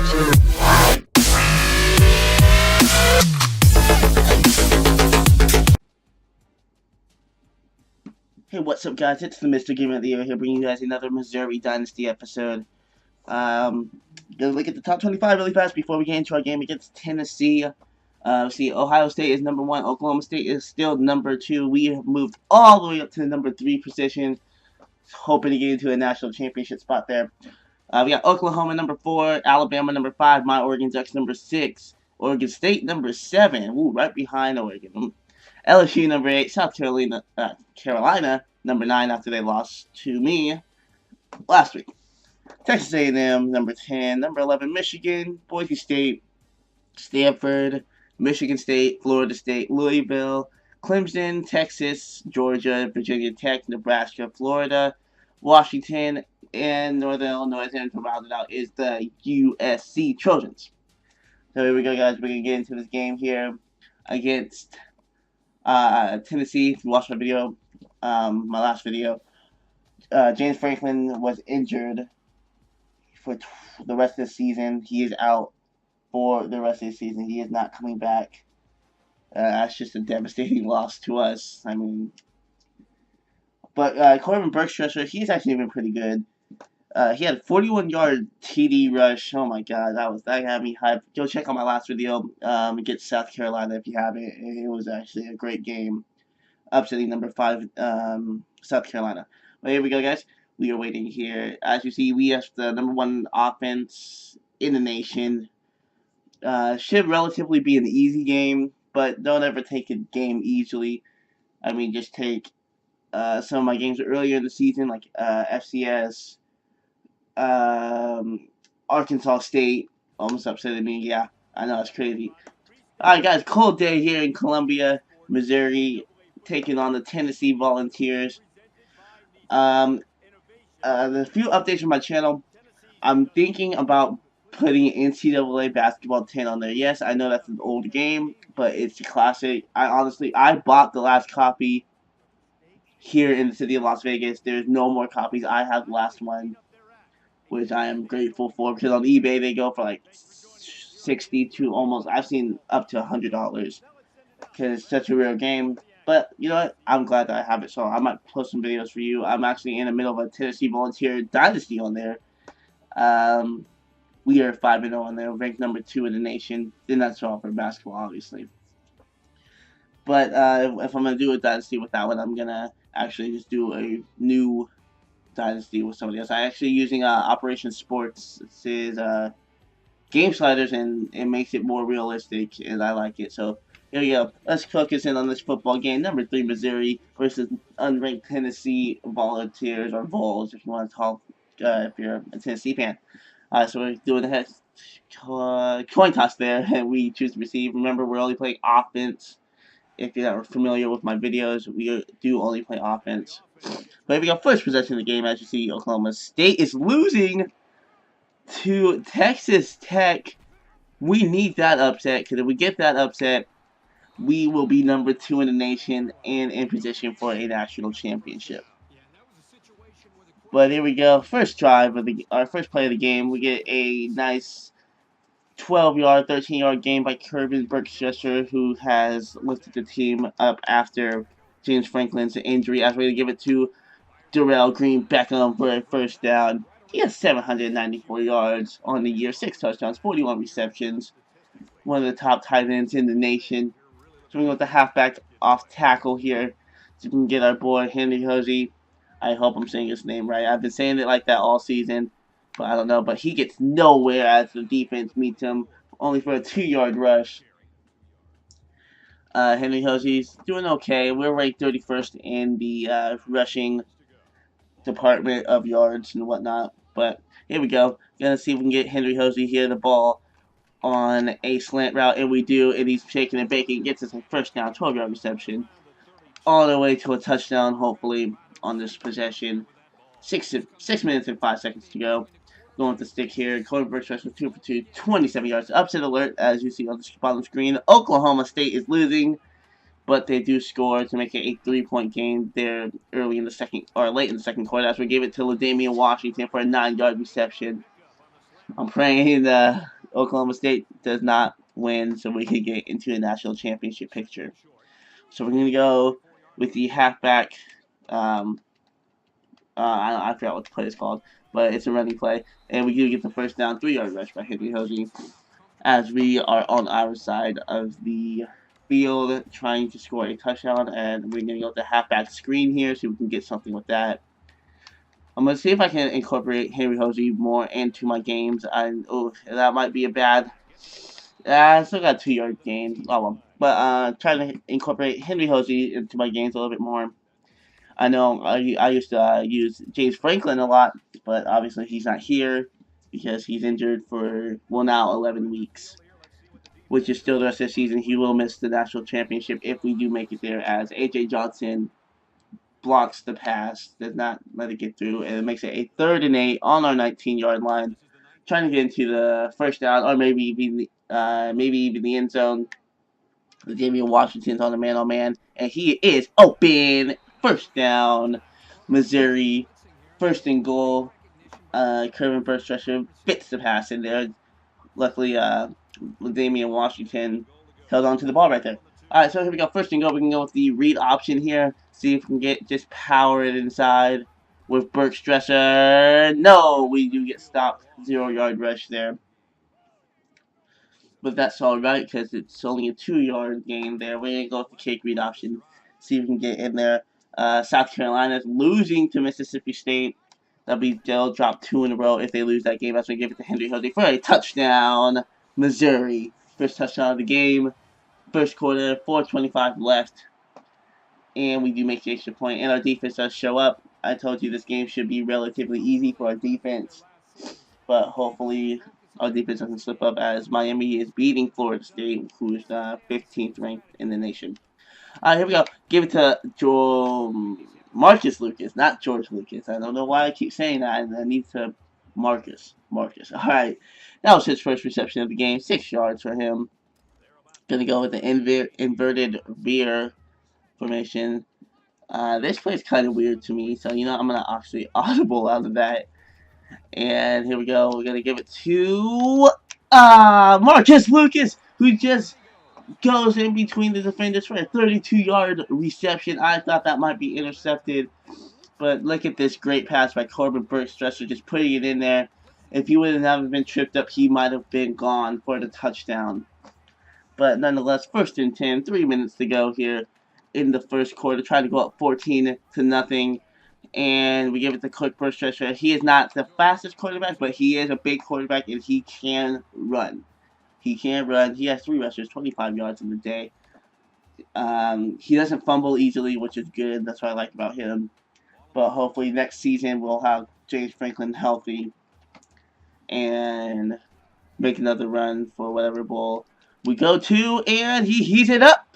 Hey, what's up, guys? It's the Mr. Gamer of the Year here, bringing you guys another Missouri Dynasty episode. Gonna look at the top 25 really fast before we get into our game against Tennessee. See, Ohio State is number 1. Oklahoma State is still number 2. We have moved all the way up to the number 3 position, hoping to get into a national championship spot there. We got Oklahoma number 4, Alabama number 5, my Oregon Ducks number 6, Oregon State number 7. Ooh, right behind Oregon. LSU number 8, South Carolina, number 9 after they lost to me last week. Texas A&M number 10, number 11 Michigan, Boise State, Stanford, Michigan State, Florida State, Louisville, Clemson, Texas, Georgia, Virginia Tech, Nebraska, Florida, Washington, and Northern Illinois. And to round it out is the USC Trojans. So here we go, guys. We're gonna get into this game here against Tennessee. If you watched my video, my last video, James Franklin was injured for the rest of the season. He is out for the rest of the season. He is not coming back. That's just a devastating loss to us. I mean, but Corbin Bergstresser, he's actually been pretty good. He had a 41-yard TD rush. Oh my God, that had me hyped. Go check out my last video against South Carolina if you haven't. It was actually a great game, upsetting number 5 South Carolina. But here we go, guys. We are waiting here. As you see, we have the number 1 offense in the nation. Should relatively be an easy game, but don't ever take a game easily. I mean, just take some of my games earlier in the season, like FCS. Arkansas State almost upset me. Yeah, I know, it's crazy. Alright, guys, cold day here in Columbia, Missouri, taking on the Tennessee Volunteers. There's a few updates from my channel. I'm thinking about putting NCAA Basketball 10 on there. Yes, I know that's an old game, but it's a classic. I bought the last copy here in the city of Las Vegas. There's no more copies. I have the last one, which I am grateful for, because on eBay they go for like $60 to almost, I've seen up to $100, because it's such a rare game. But you know what? I'm glad that I have it, so I might post some videos for you. I'm actually in the middle of a Tennessee Volunteer Dynasty on there. We are 5-0 on there, ranked number 2 in the nation. Then that's all for basketball, obviously. But if I'm gonna do a Dynasty with that one, I'm gonna actually just do a new Dynasty with somebody else. I'm actually using Operation Sports. It says game sliders, and it makes it more realistic, and I like it. So here we go. Let's focus in on this football game. Number 3 Missouri versus unranked Tennessee Volunteers, or Vols, if you want to talk, if you're a Tennessee fan. So we're doing the coin toss there, and we choose to receive. Remember, we're only playing offense. If you're not familiar with my videos, we do only play offense. But here we go. First possession of the game. As you see, Oklahoma State is losing to Texas Tech. We need that upset, because if we get that upset, we will be number 2 in the nation and in position for a national championship. But here we go. First drive of our first play of the game. We get a nice 12-yard, 13-yard gain by Corbin Bergstresser, who has lifted the team up after James Franklin's injury. As we give it to Darrell Green Beckham for a first down. He has 794 yards on the year, 6 touchdowns, 41 receptions. One of the top tight ends in the nation. So we go with the halfback off tackle here, so we can get our boy Henry Hosey. I hope I'm saying his name right. I've been saying it like that all season, but I don't know. But he gets nowhere as the defense meets him, only for a 2-yard rush. Henry Hosey's doing okay. We're ranked 31st in the rushing department of yards and whatnot. But here we go. Gonna see if we can get Henry Hosey here the ball on a slant route, and we do, and he's shaking and baking. Gets us a first down, 12-yard reception, all the way to a touchdown, hopefully, on this possession. 6 minutes and 5 seconds to go. Going with the stick here. Corbin Bergstresser was 2 for 2, 27 yards. Upset alert, as you see on the bottom screen. Oklahoma State is losing, but they do score to make it a 3-point game there early in the second, or late in the second quarter, as we gave it to LaDamian Washington for a 9-yard reception. I'm praying Oklahoma State does not win so we can get into a national championship picture. So we're going to go with the halfback. Um, I forgot what the play is called, but it's a running play. And we do get the first down 3-yard rush by Henry Hosey as we are on our side of the field trying to score a touchdown. And we're going to go with the halfback screen here so we can get something with that. I'm going to see if I can incorporate Henry Hosey more into my games. That might be a bad. I still got a 2-yard gain. Oh well. But trying to incorporate Henry Hosey into my games a little bit more. I know I used to use James Franklin a lot, but obviously he's not here because he's injured for, well, now 11 weeks, which is still the rest of the season. He will miss the national championship if we do make it there, as A.J. Johnson blocks the pass, does not let it get through, and it makes it a 3rd and 8 on our 19-yard line, trying to get into the first down or maybe even the end zone. Damian Washington's on the man-on-man, and he is open. First down, Missouri. First and goal. Kervin Burstresser fits the pass in there. Luckily, Damian Washington held on to the ball right there. All right, so here we go. First and goal. We can go with the read option here. See if we can get just power it inside with Burstresser. No, we do get stopped. 0-yard rush there. But that's alright because it's only a 2-yard gain there. We're going to go with the kick read option. See if we can get in there. South Carolina's losing to Mississippi State. They'll drop 2 in a row if they lose that game. That's going to give it to Henry Hosey for a touchdown. Missouri. First touchdown of the game. First quarter, 4:25 left. And we do make the extra point. And our defense does show up. I told you this game should be relatively easy for our defense. But hopefully our defense doesn't slip up as Miami is beating Florida State, who is 15th ranked in the nation. All right, here we go. Give it to Marcus Lucas, not George Lucas. I don't know why I keep saying that. I need to Marcus. All right, that was his first reception of the game. 6 yards for him. Gonna go with the inverted veer formation. This play is kind of weird to me, so I'm gonna actually audible out of that. And here we go. We're going to give it to Marcus Lucas, who just goes in between the defenders for a 32-yard reception. I thought that might be intercepted. But look at this great pass by Corbin Burstresser, just putting it in there. If he would have been tripped up, he might have been gone for the touchdown. But nonetheless, 1st and 10, 3 minutes to go here in the first quarter. Trying to go up 14-0. And we give it to Cook Burstresser. He is not the fastest quarterback, but he is a big quarterback, and he can run. He has 3 rushes, 25 yards in the day. He doesn't fumble easily, which is good. That's what I like about him. But hopefully next season we'll have James Franklin healthy and make another run for whatever bowl we go to. And he heats it up,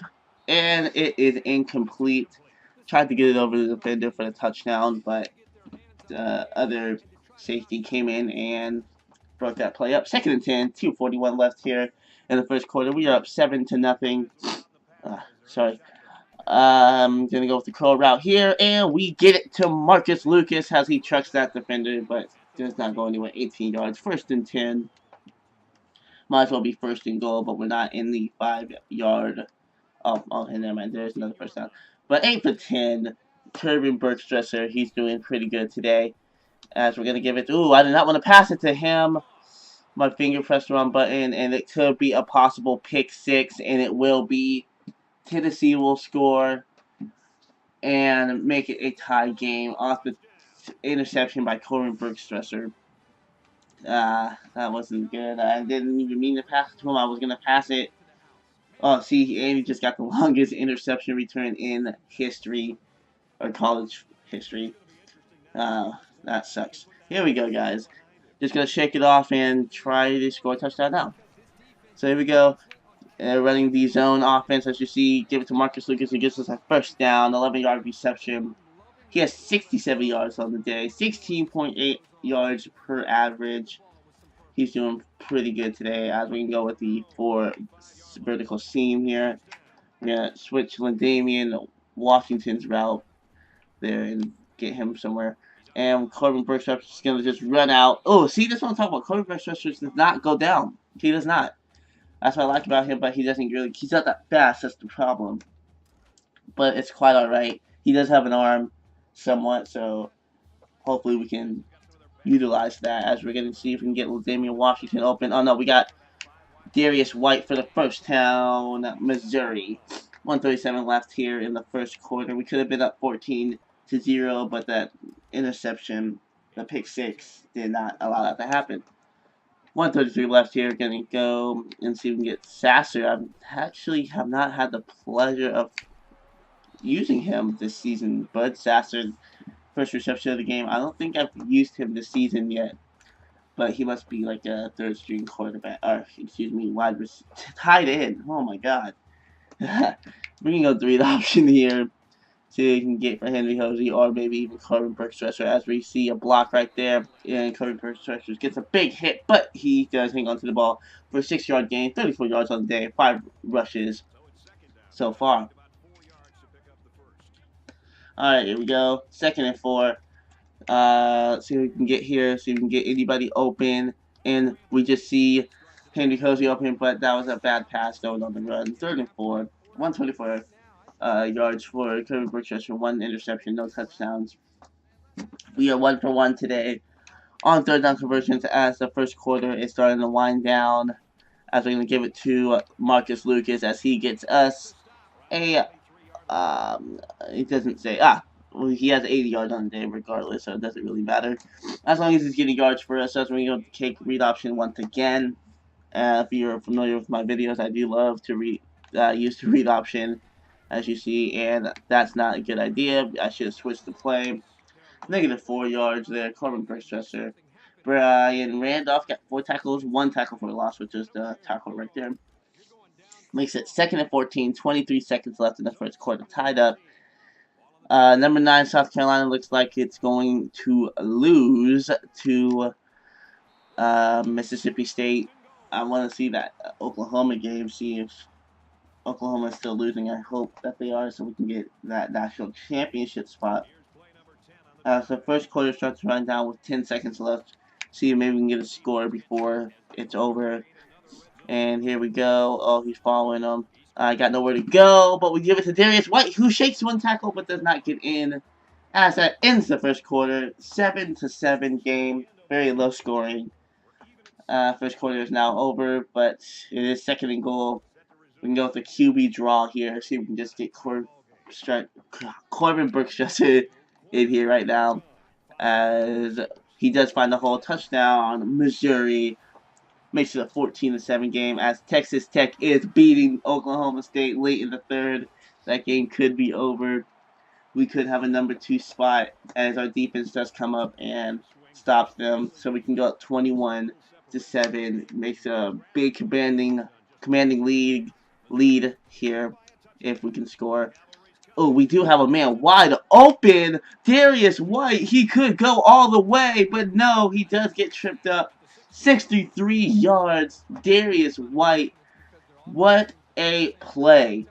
and it is incomplete. Tried to get it over the defender for the touchdown, but the other safety came in and broke that play up. 2nd and 10, 2:41 left here in the first quarter. We are up 7-0. Sorry. Gonna go with the curl route here, and we get it to Marcus Lucas as he trucks that defender, but does not go anywhere. 18 yards. 1st and 10. Might as well be 1st and goal, but we're not in the 5-yard. And never mind. There's another first down. But 8 for 10. Kervin Burstresser, he's doing pretty good today. As we're going to give it to, I did not want to pass it to him. My finger pressed the wrong button, and it could be a possible pick 6, and it will be. Tennessee will score and make it a tie game off the interception by Kervin Burstresser. That wasn't good. I didn't even mean to pass it to him. I was going to pass it. Oh, see, and he just got the longest interception return in history, or college history. That sucks. Here we go, guys. Just going to shake it off and try to score a touchdown now. So here we go. Running the zone offense, as you see. Give it to Marcus Lucas, who gives us a first down, 11-yard reception. He has 67 yards on the day, 16.8 yards per average. He's doing pretty good today, as we can go with the 4 vertical seam here. We're going to switch Damian Washington's route there and get him somewhere. And Corbin Bergstresser is going to just run out. Oh, see, this is what I'm talking about. Corbin Bergstresser does not go down. He does not. That's what I like about him, but he doesn't really. He's not that fast. That's the problem. But it's quite alright. He does have an arm, somewhat, so hopefully we can utilize that as we're going to see if we can get Damian Washington open. Oh no, we got Darius White for the first town, Missouri. 137 left here in the first quarter. We could have been up 14-0, but that interception, the pick six, did not allow that to happen. 133 left here. Gonna go and see if we can get Sasser. I actually have not had the pleasure of using him this season. Bud Sasser, first reception of the game. I don't think I've used him this season yet, but he must be like a third string quarterback, or excuse me, tight end. Oh my god. We can go the read option here. See what we can get for Henry Hosey or maybe even Corbin Bergstresser, as we see a block right there. And Corbin Bergstresser gets a big hit, but he does hang on to the ball for a 6-yard gain, 34 yards on the day, 5 rushes so far. Alright, here we go. 2nd and 4. See what we can get here. See if we can get anybody open. And we just see Henry Hosey open, but that was a bad pass going on the run. 3rd and 4. 124 yards for Corbin Bergstresser. 1 interception, no touchdowns. We are 1 for 1 today on 3rd down conversions as the first quarter is starting to wind down. As we're going to give it to Marcus Lucas as he gets us a, it doesn't say, well, he has 80 yards on the day regardless, so it doesn't really matter. As long as he's getting yards for us, that's when we go to take read option once again. If you're familiar with my videos, I do love to use the read option, as you see, and that's not a good idea. I should have switched the play. -4 yards there. Corbin Bergstresser. Brian Randolph got 4 tackles, 1 tackle for a loss, which is the tackle right there. Makes it 2nd and 14, 23 seconds left in the first quarter, tied up. Number 9, South Carolina looks like it's going to lose to Mississippi State. I want to see that Oklahoma game, see if Oklahoma is still losing. I hope that they are, so we can get that national championship spot. So first quarter starts to run down with 10 seconds left. See if maybe we can get a score before it's over. And here we go. Oh, he's following him. I got nowhere to go, but we give it to Darius White, who shakes 1 tackle but does not get in. As that ends the first quarter, 7-7 game, very low scoring. First quarter is now over, but it is 2nd and goal. We can go with the QB draw here. See if we can just get Corbin Bergstresser in here right now, as he does find the whole touchdown. Missouri makes it a 14-7 game as Texas Tech is beating Oklahoma State late in the 3rd. That game could be over. We could have a number 2 spot as our defense does come up and stops them, so we can go up 21-7. Makes a big commanding lead here if we can score. Oh, we do have a man wide open. Darius White, he could go all the way, but no, he does get tripped up. 63 yards. Darius White. What a play.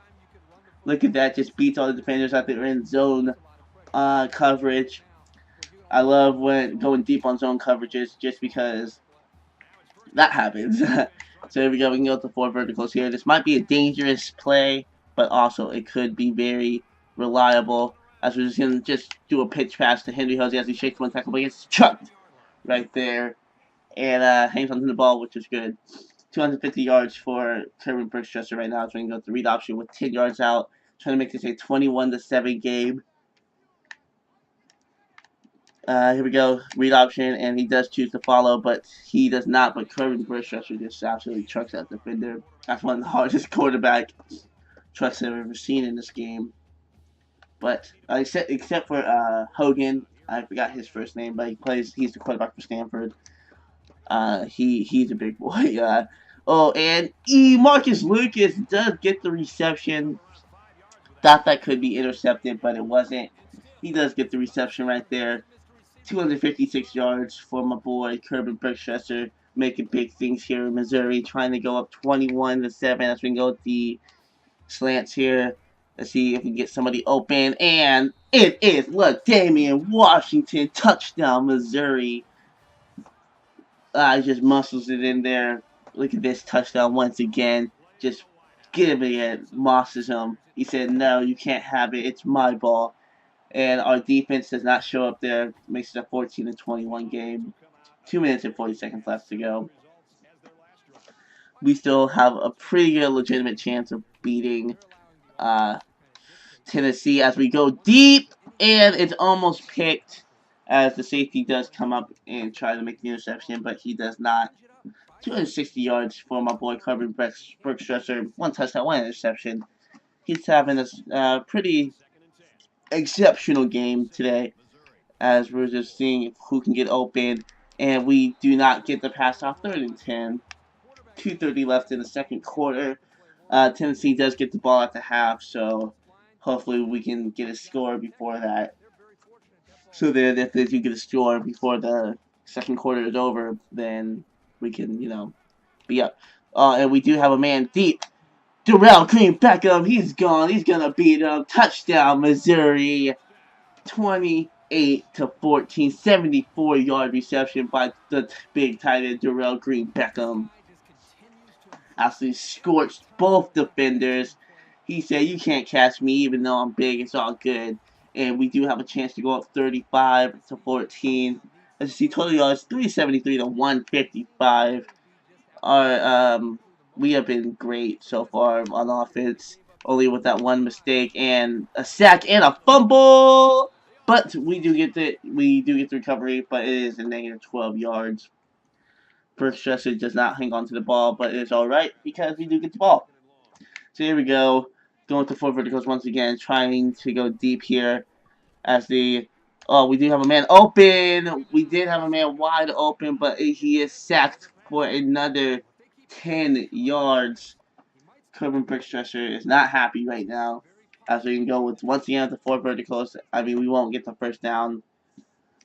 Look at that. Just beats all the defenders out there in zone coverage. I love when going deep on zone coverages just because that happens. So here we go. We can go to 4 verticals here. This might be a dangerous play, but also it could be very reliable. As we're just going to just do a pitch pass to Henry Hosey as he shakes 1 tackle, but he gets chucked right there. And hangs onto the ball, which is good. 250 yards for Corbin Bergstresser right now. So we can go to the read option with 10 yards out. Trying to make this a 21-7 game. Here we go. Read option, and he does choose to follow, but he does not. But Corbin Bergstresser just absolutely trucks that defender. That's one of the hardest quarterback trucks I've ever seen in this game. But except for Hogan, I forgot his first name, but he's the quarterback for Stanford. He's a big boy. Oh, and Marcus Lucas does get the reception. Thought that could be intercepted, but it wasn't. He does get the reception right there. 256 yards for my boy Corbin Bergstresser, making big things here in Missouri, trying to go up 21-7 as we can go with the slants here. Let's see if we can get somebody open, and it is Damian Washington, touchdown Missouri. Just muscles it in there. Look at this touchdown once again. Just giving it, mosses him. He said, "No, you can't have it. It's my ball." And our defense does not show up there. Makes it a 14-21 game. 2 minutes and 40 seconds left to go. We still have a pretty good, legitimate chance of beating uh, Tennessee as we go deep, and it's almost picked as the safety does come up and try to make the interception, but he does not. 260 yards for my boy Corbin Bergstresser. 1 touchdown, 1 interception. He's having a pretty exceptional game today as we're just seeing who can get open, and we do not get the pass off 3rd and 10. 2:30 left in the second quarter. Tennessee does get the ball at the half, so hopefully we can get a score before that. So that if they do get a score before the second quarter is over, then we can, be up. And we do have a man deep. Darrell Green Beckham, he's gone. He's going to beat him. Touchdown, Missouri. 28-14. 74-yard reception by the big tight end, Darrell Green Beckham. Absolutely scorched both defenders. He said, "You can't catch me even though I'm big. It's all good." And we do have a chance to go up 35-14. As you see, total yards 373 to 155. We have been great so far on offense. Only with that one mistake and a sack and a fumble. But we do get the recovery, but it is a negative 12 yards. Bergstresser does not hang on to the ball, but it's alright because we do get the ball. So here we go. Going to 4 verticals once again, trying to go deep here as we do have a man open. We did have a man wide open, but he is sacked for another 10 yards. Corbin Bergstresser is not happy right now as we can go with once again the 4 verticals. I mean, we won't get the first down,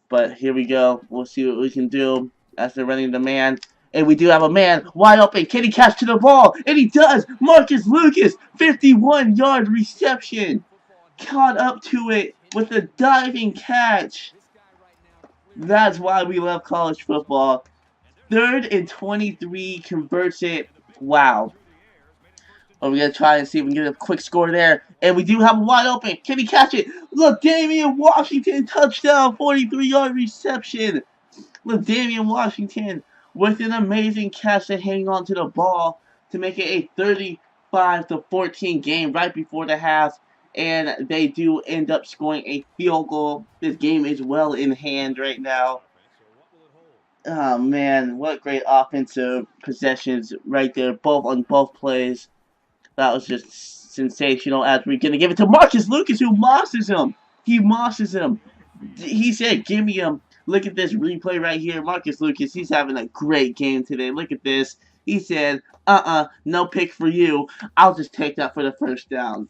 but here we go. We'll see what we can do as they're running the man. And we do have a man wide open. Can he catch to the ball? And he does. Marcus Lucas, 51-yard reception. Caught up to it with a diving catch. That's why we love college football. 3rd and 23, converts it. Wow. We're going to try and see if we can get a quick score there. And we do have him wide open. Can he catch it? Look, Damian Washington, touchdown, 43-yard reception. Look, Damian Washington with an amazing catch to hang on to the ball to make it a 35-14 game right before the half. And they do end up scoring a field goal. This game is well in hand right now. Oh, man, what great offensive possessions right there, both on both plays. That was just sensational as we're going to give it to Marcus Lucas, who mosses him. He mosses him. He said, "Give me him." Look at this replay right here. Marcus Lucas, he's having a great game today. Look at this. He said, no pick for you. I'll just take that for the first down.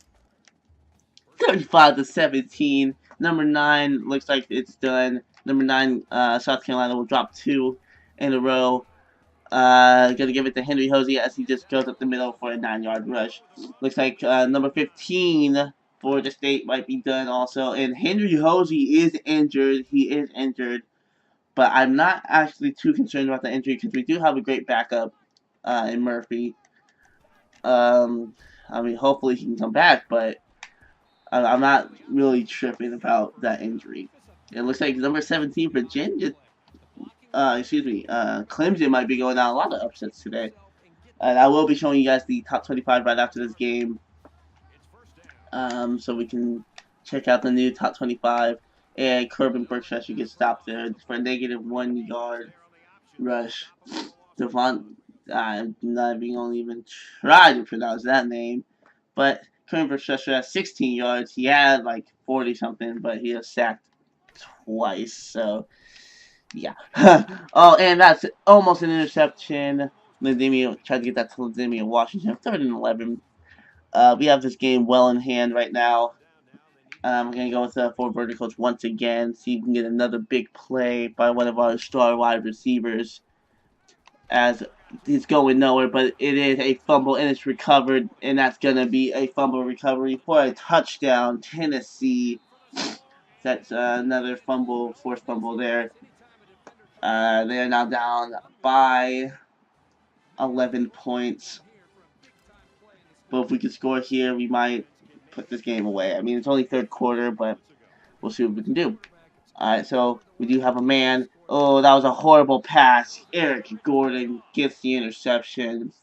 35-17. Number 9 looks like it's done. Number 9, South Carolina will drop 2 in a row. Gonna give it to Henry Hosey as he just goes up the middle for a 9-yard rush. Looks like number 15 for the state might be done also. And Henry Hosey is injured. He is injured. But I'm not actually too concerned about the injury because we do have a great backup in Murphy. I mean, hopefully he can come back, but I'm not really tripping about that injury. It looks like number 17, Virginia, Clemson might be going down a lot of upsets today. And I will be showing you guys the top 25 right after this game. So we can check out the new top 25. And Corbin Bergstresser gets stopped there for a negative 1-yard rush. Devon, I'm not even try to pronounce that name. But Corbin Bergstresser has 16 yards. He had like 40 something, but he was sacked twice. So, yeah. Oh, and that's almost an interception. Ladimian tried to get that to Ladimian Washington. 3rd and 11. We have this game well in hand right now. I'm going to go with 4 verticals once again. See if we can get another big play by one of our star wide receivers. As He's going nowhere, but it is a fumble and it's recovered, and that's gonna be a fumble recovery for a touchdown, Tennessee. That's another fumble, forced fumble there. They are now down by 11 points. But if we could score here, we might put this game away. I mean, it's only third quarter, but we'll see what we can do. Alright, so we do have a man. Oh, that was a horrible pass. Eric Gordon gets the interception.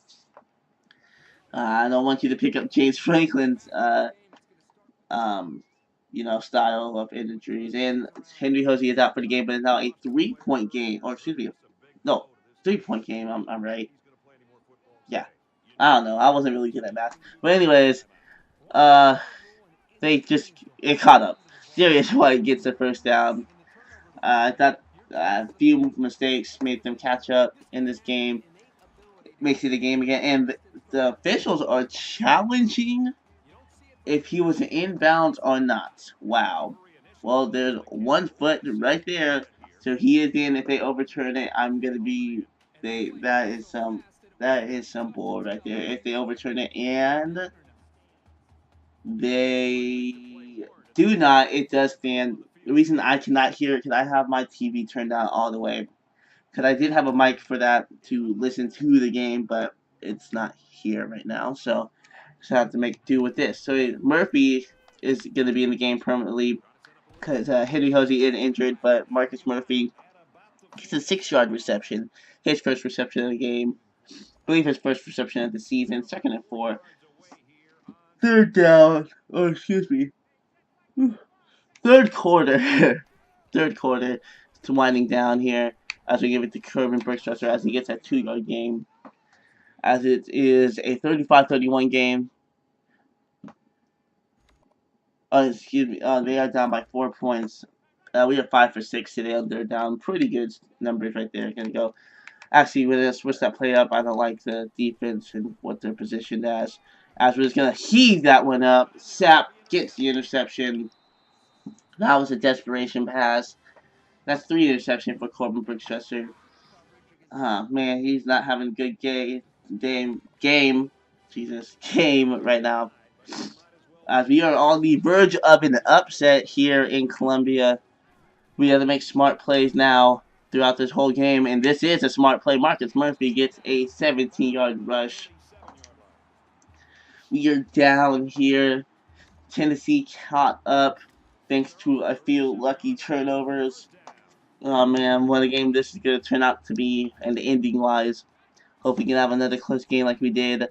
I don't want you to pick up James Franklin's, um, style of injuries. And Henry Hosey is out for the game, but it's now a 3-point game. Or, excuse me, no, 3-point game. I'm right. Yeah. I don't know. I wasn't really good at math. But anyways, it caught up. Darius White gets the first down. I thought a few mistakes made them catch up in this game. Makes it a game again. And the officials are challenging if he was inbounds or not. Wow. Well, there's 1 foot right there. So he is in. If they overturn it, I'm gonna be that is some bull right there. If they overturn it and they do not, it does stand. The reason I cannot hear it because I have my TV turned down all the way. Because I did have a mic for that to listen to the game, but it's not here right now. So I have to make do with this. So Murphy is going to be in the game permanently because Henry Hosey is injured, but Marcus Murphy gets a 6-yard reception. His first reception of the game. I believe his first reception of the season. 2nd and 4. Third down. Oh, excuse me. Third quarter. Third quarter. It's winding down here as we give it to Corbin Brickstresser as he gets that 2-yard game. As it is a 35-31 game. Excuse me. They are down by 4 points. We are 5 for 6 today. They're down pretty good numbers right there. Gonna go. Actually, we're gonna switch that play up. I don't like the defense and what they're positioned as. As we're just gonna heave that one up. Sapp gets the interception. That was a desperation pass. That's 3 interceptions for Corbin Brickstresser. Man, he's not having a good game right now. As we are on the verge of an upset here in Columbia. We have to make smart plays now throughout this whole game, and this is a smart play. Marcus Murphy gets a 17-yard rush. We are down here. Tennessee caught up thanks to a few lucky turnovers. Oh man, what a game this is going to turn out to be, and ending-wise. Hope we can have another close game like we did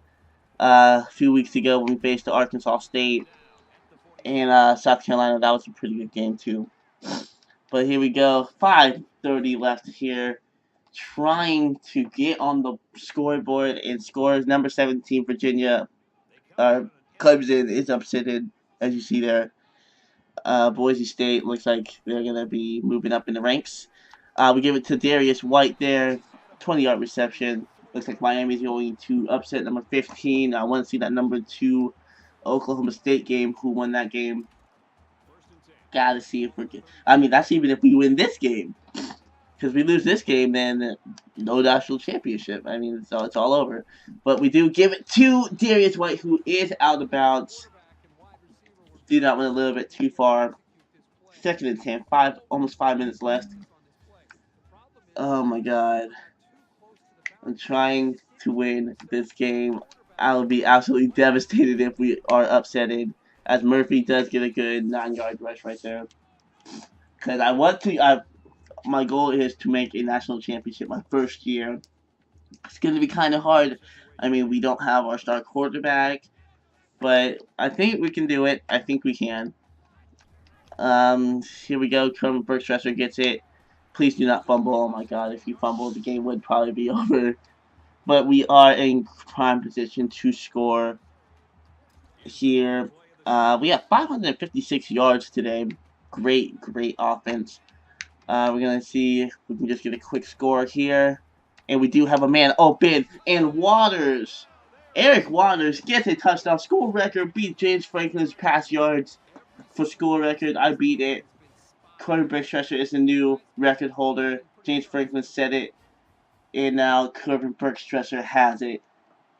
a few weeks ago when we faced Arkansas State and South Carolina. That was a pretty good game too. But here we go. 5:30 left here. Trying to get on the scoreboard and scores. Number 17, Virginia. Clemson is upsetted, as you see there. Boise State looks like they're going to be moving up in the ranks. We give it to Darius White there. 20-yard reception. Looks like Miami's going to upset number 15. I want to see that number 2 Oklahoma State game. Who won that game? Gotta see if we're. I mean, that's even if we win this game. Because we lose this game, then no national championship. I mean, it's all over. But we do give it to Darius White, who is out of bounds. Do not went a little bit too far. 2nd and 10. Almost 5 minutes left. Oh my God. I'm trying to win this game. I will be absolutely devastated if we are upsetted. As Murphy does get a good 9-yard rush right there. Because I want to. My goal is to make a national championship my first year. It's going to be kind of hard. I mean, we don't have our star quarterback. But I think we can do it. I think we can. Here we go. Corbin Brickstresser gets it. Please do not fumble. Oh my God, if you fumble, the game would probably be over. But we are in prime position to score here. We have 556 yards today. Great offense. We're going to see if we can just get a quick score here. And we do have a man open. And Waters, Eric Waters gets a touchdown. School record. Beat James Franklin's pass yards for school record. I beat it. Corbin Brickstresser is the new record holder. James Franklin set it And now Corbin Bergstresser has it.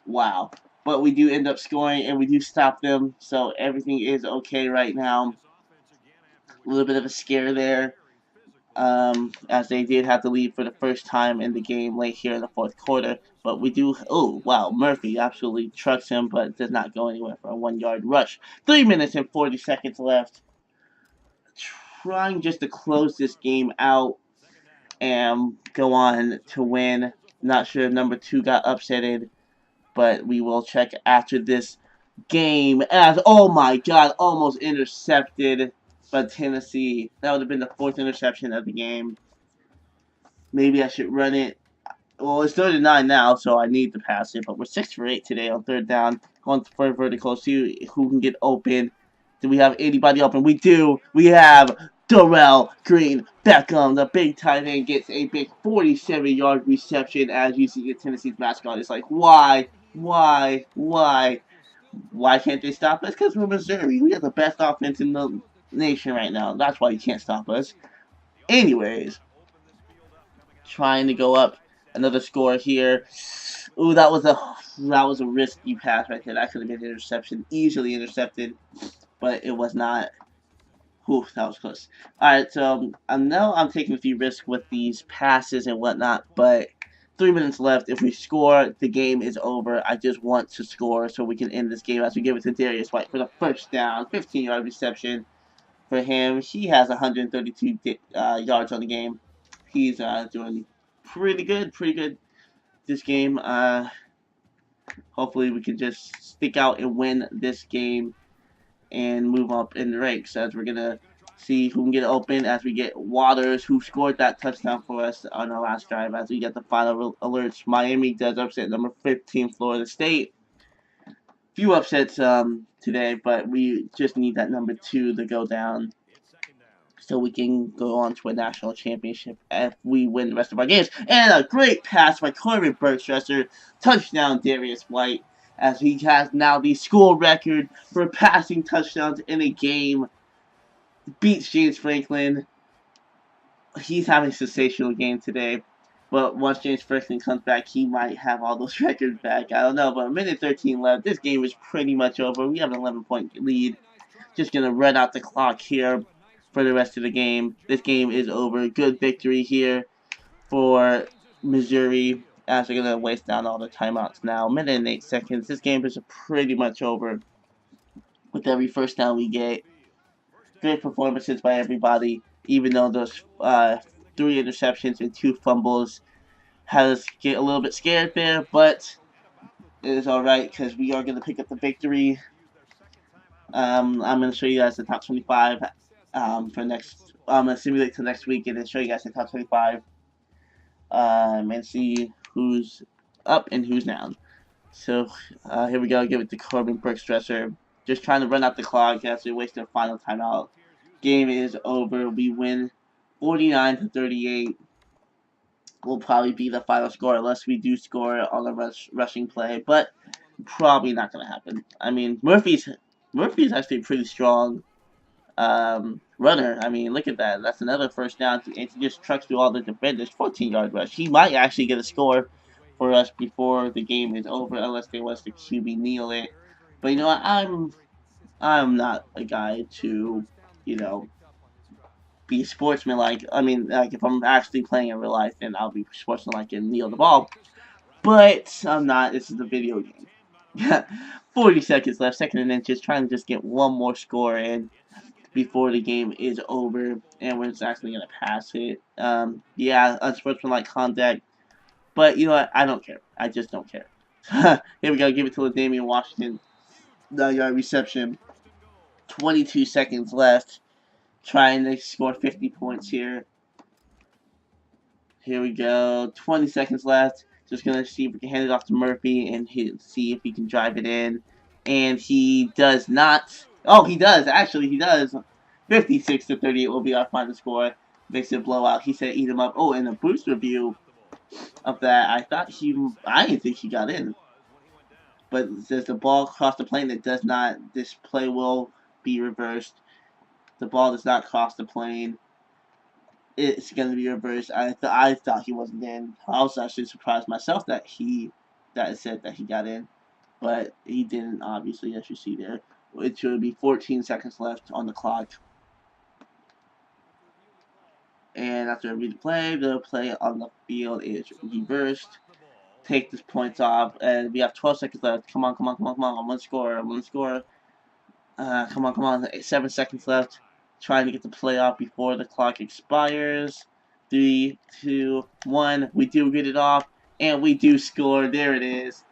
Wow. But we do end up scoring, and we do stop them, so everything is okay right now. A little bit of a scare there, as they did have to leave for the first time in the game late here in the fourth quarter. But we do, oh, wow, Murphy absolutely trucks him, but does not go anywhere for a 1-yard rush. 3 minutes and 40 seconds left. Trying just to close this game out and go on to win. Not sure if number 2 got upsetted, but we will check after this game as, oh my god, almost intercepted by Tennessee. That would have been the 4th interception of the game. Maybe I should run it. Well, it's 39 now, so I need to pass it, but we're 6 for 8 today on 3rd down. Going for vertical, see who can get open. Do we have anybody open? We do. We have Darrell Green Beckham, the big tight end, gets a big 47-yard reception. As you see, Tennessee's mascot is like, why can't they stop us? Because we're Missouri. We have the best offense in the nation right now. That's why you can't stop us. Anyways, trying to go up another score here. Ooh, that was a risky pass right there. That could have been an interception, easily intercepted, but it was not. Whew, that was close. Alright, so now I'm taking a few risks with these passes and whatnot, but 3 minutes left. If we score, the game is over. I just want to score so we can end this game as we give it to Darius White for the first down. 15-yard reception for him. He has 132 yards on the game. He's doing pretty good this game. Hopefully we can just stick out and win this game and move up in the ranks, as we're going to see who can get open as we get Waters, who scored that touchdown for us on our last drive, as we get the final alerts. Miami does upset number 15 Florida State. Few upsets today, but we just need that number 2 to go down so we can go on to a national championship if we win the rest of our games. And a great pass by Corbin Bergstresser. Touchdown Darius White, as he has now the school record for passing touchdowns in a game. Beats James Franklin. He's having a sensational game today. But once James Franklin comes back, he might have all those records back. I don't know, but a minute 13 left. This game is pretty much over. We have an 11-point lead. Just going to run out the clock here for the rest of the game. This game is over. Good victory here for Missouri, as they're going to waste down all the timeouts now. Minute and 8 seconds. This game is pretty much over with every first down we get. Great performances by everybody, even though those 3 interceptions and 2 fumbles had us get a little bit scared there, but it is alright because we are going to pick up the victory. I'm going to show you guys the top 25 for next. I'm going to simulate to next week and then show you guys the top 25 and see who's up and who's down. So here we go. Give it to Corbin Bergstresser. Just trying to run out the clock as we waste their final timeout. Game is over. We win 49-38. Will probably be the final score unless we do score on a rushing play, but probably not going to happen. I mean, Murphy's actually a pretty strong runner. I mean, look at that. That's another first down, and he just trucks through all the defenders. 14-yard rush. He might actually get a score for us before the game is over, unless they want to QB kneel it. But you know what? I'm not a guy to, be sportsmanlike. I mean, like, if I'm actually playing in real life, then I'll be sportsmanlike and kneel the ball. But I'm not. This is a video game. 40 seconds left, 2nd and inches, trying to just get one more score in before the game is over, and we're just actually going to pass it. Yeah, unsportsmanlike conduct, but you know what? I don't care. I just don't care. Here we go. Give it to Damian Washington. 9-yard reception. 22 seconds left. Trying to score 50 points here. Here we go. 20 seconds left. Just going to see if we can hand it off to Murphy and see if he can drive it in. And he does not. Oh, he does. Actually, he does. 56-38 will be our final score. Makes it blowout. He said eat him up. Oh, and a boost review of that. I didn't think he got in. But it says the ball crossed the plane. That does not. This play will be reversed. The ball does not cross the plane. it's going to be reversed. I thought he wasn't in. I was actually surprised myself that it said that he got in, but he didn't. Obviously, as you see there, it should be 14 seconds left on the clock. And after we play, the play on the field is reversed. Take this points off, and we have 12 seconds left. Come on, come on, come on, come on! I'm gonna score. I'm gonna score. Come on, come on! 7 seconds left. Trying to get the play off before the clock expires. 3, 2, 1. We do get it off, and we do score. There it is.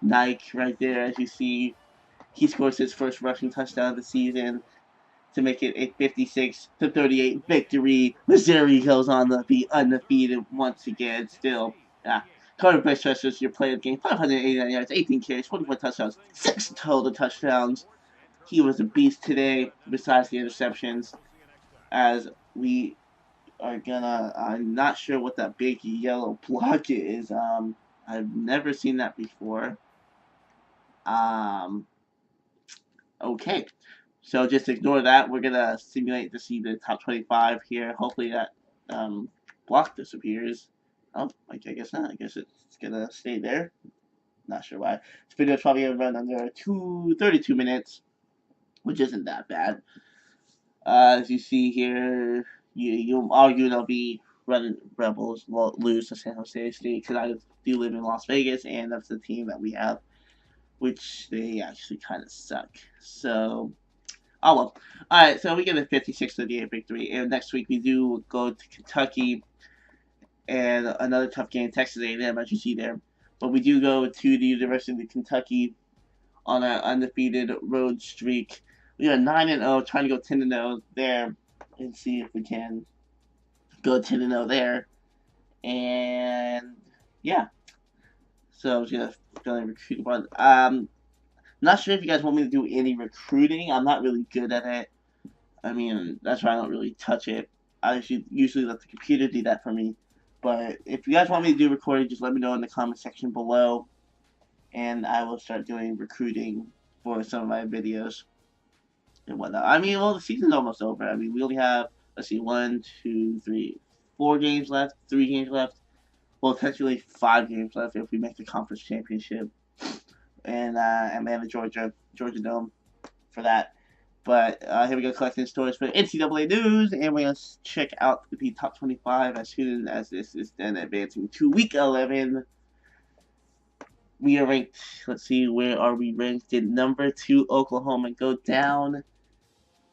Nike right there, as you see. He scores his first rushing touchdown of the season to make it a 56-38 victory. Missouri goes on to be undefeated once again. Still, yeah. Carter Bridge your player of the game, 589 yards, 18 carries, 44 touchdowns, 6 total touchdowns. He was a beast today, besides the interceptions. As we are gonna, I'm not sure what that big yellow block is. I've never seen that before. Okay. So just ignore that. We're gonna simulate to see the top 25 here. Hopefully that block disappears. Oh, I guess not. I guess it's gonna stay there. Not sure why. This video is probably gonna run under 32 minutes, which isn't that bad. As you see here, you'll argue they'll be running Rebels lose to San Jose State because I do live in Las Vegas and that's the team that we have, which they actually kind of suck. So. Oh well. Alright, so we get a 56-38 victory. And next week we do go to Kentucky and another tough game, Texas A&M, as you see there. But we do go to the University of Kentucky on an undefeated road streak. We are 9-0, trying to go 10-0 there and see if we can go 10-0 there. And yeah. So I'm just gonna recruit one. Not sure if you guys want me to do any recruiting. I'm not really good at it. I mean, that's why I don't really touch it. I usually let the computer do that for me. But if you guys want me to do recording, just let me know in the comment section below. And I will start doing recruiting for some of my videos and whatnot. I mean, well, the season's almost over. I mean, we only have, let's see, 1, 2, 3, 4 games left, 3 games left. Well, technically 5 games left if we make the conference championship. And Atlanta, Georgia Dome for that. But here we go, collecting stories for NCAA news, and we're going to check out the top 25 as soon as this is then advancing to week 11. We are ranked, let's see, where are we ranked? In number 2, Oklahoma go down.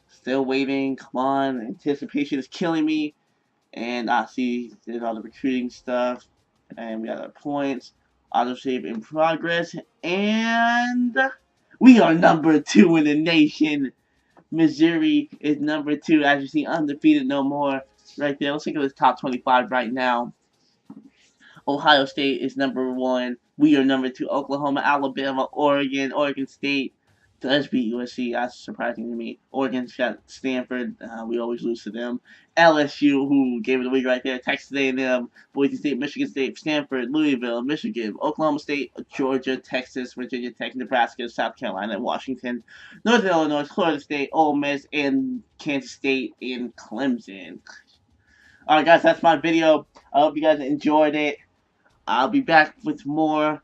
Still waiting, come on, anticipation is killing me. And I see there's all the recruiting stuff, and we got our points. Autosave in progress, and we are number 2 in the nation. Missouri is number 2, as you see, undefeated no more. Right there. Let's look at this top 25 right now. Ohio State is number 1. We are number 2. Oklahoma, Alabama, Oregon State does beat USC. That's surprising to me. Oregon's got Stanford. We always lose to them. LSU, who gave it away right there. Texas A&M, Boise State, Michigan State, Stanford, Louisville, Michigan, Oklahoma State, Georgia, Texas, Virginia Tech, Nebraska, South Carolina, Washington, Northern Illinois, Florida State, Ole Miss, and Kansas State, and Clemson. Alright guys, that's my video. I hope you guys enjoyed it. I'll be back with more.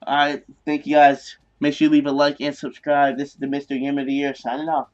Alright, thank you guys. Make sure you leave a like and subscribe. This is the Mr. Gamer of the Year signing off.